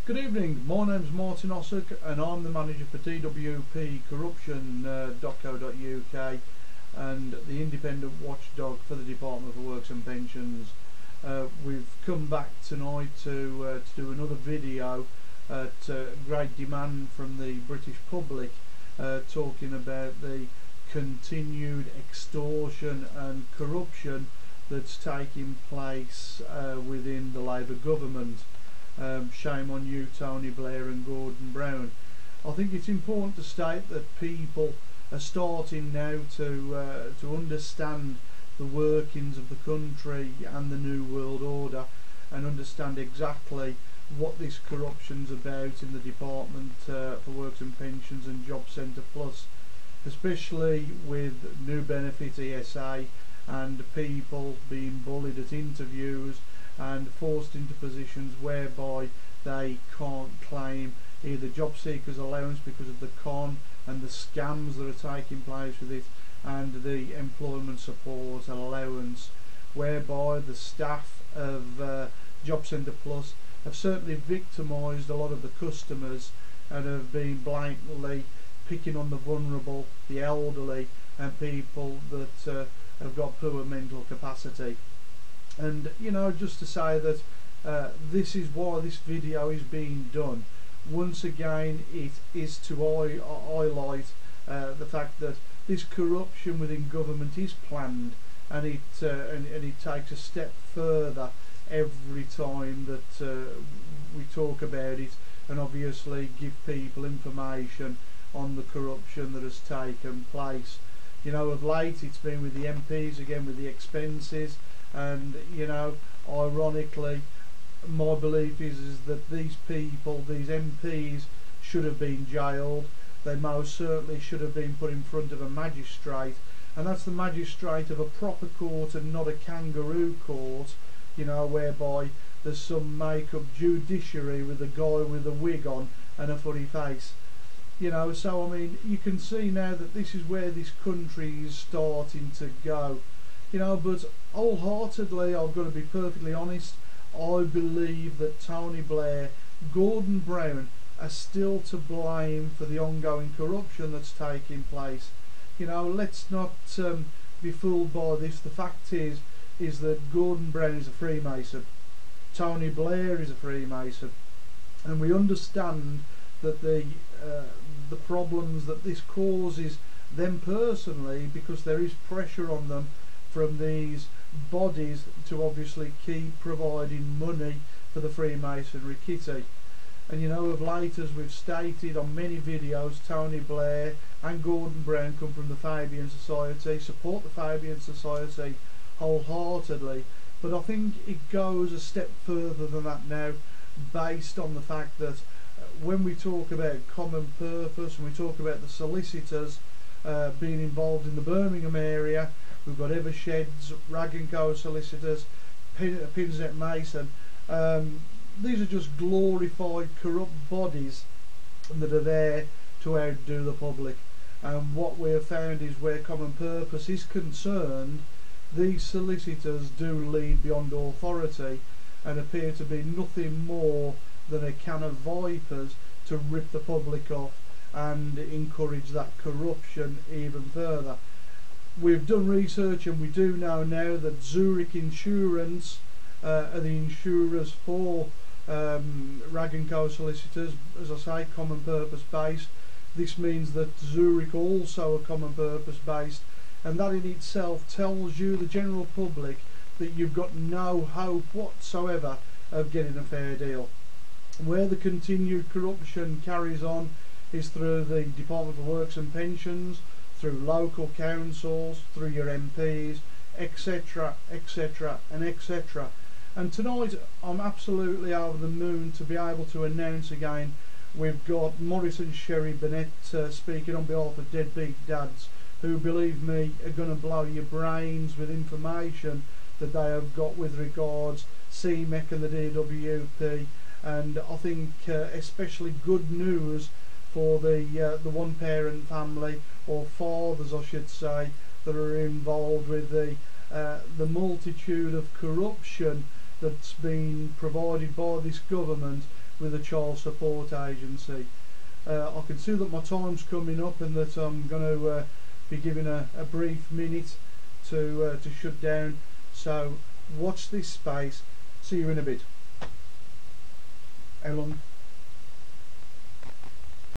Good evening, my name's Martin Ossock and I'm the manager for DWP-Corruption.co.uk and the independent watchdog for the Department for Works and Pensions. We've come back tonight to do another video at great demand from the British public, talking about the continued extortion and corruption that's taking place within the Labour government. Shame on you, Tony Blair and Gordon Brown. I think it's important to state that people are starting now to understand the workings of the country and the New World Order, and understand exactly what this corruption's about in the Department for Works and Pensions and Job Centre Plus, especially with new benefit ESA and people being bullied at interviews and forced into positions whereby they can't claim either job seekers allowance because of the con and the scams that are taking place with it, and the employment support allowance, whereby the staff of Job Centre Plus have certainly victimised a lot of the customers and have been blatantly picking on the vulnerable, the elderly and people that have got poor mental capacity. And you know, just to say that this is why this video is being done. Once again, it is to highlight the fact that this corruption within government is planned, and it takes a step further every time that we talk about it, and obviously give people information on the corruption that has taken place. You know, of late it's been with the MPs again, with the expenses. And you know, ironically, my belief is that these people, these MPs, should have been jailed. They most certainly should have been put in front of a magistrate, and that's the magistrate of a proper court and not a kangaroo court, you know, whereby there's some make-up judiciary with a guy with a wig on and a funny face. You know, so I mean, you can see now that this is where this country is starting to go. You know, but wholeheartedly, I've got to be perfectly honest, I believe that Tony Blair, Gordon Brown are still to blame for the ongoing corruption that's taking place. You know, let's not be fooled by this. The fact is that Gordon Brown is a Freemason, Tony Blair is a Freemason, and we understand that the problems that this causes them personally, because there is pressure on them from these bodies to obviously keep providing money for the Freemasonry kitty. And you know, of late, as we've stated on many videos, Tony Blair and Gordon Brown come from the Fabian Society, support the Fabian Society wholeheartedly, but I think it goes a step further than that now, based on the fact that when we talk about common purpose and we talk about the solicitors being involved in the Birmingham area, we've got Eversheds, Rag & Co solicitors, Pinsent Mason. These are just glorified corrupt bodies that are there to outdo the public. And what we have found is, where common purpose is concerned, these solicitors do lead beyond authority and appear to be nothing more than a can of vipers to rip the public off and encourage that corruption even further. We've done research and we do know now that Zurich Insurance are the insurers for Rag & Co solicitors, as I say, common purpose based. This means that Zurich also are common purpose based, and that in itself tells you, the general public, that you've got no hope whatsoever of getting a fair deal. Where the continued corruption carries on is through the Department for Works and Pensions, through local councils, through your MPs, etc, etc and etc. And tonight I'm absolutely over the moon to be able to announce again, we've got Maurice and Sherry Burnett speaking on behalf of Deadbeat Dads, who, believe me, are going to blow your brains with information that they have got with regards CMEC and the DWP, and I think especially good news for the one parent family, or fathers I should say, that are involved with the multitude of corruption that's been provided by this government with a child support agency. I can see that my time's coming up and that I'm going to be giving a brief minute to shut down, so watch this space. See you in a bit. How long?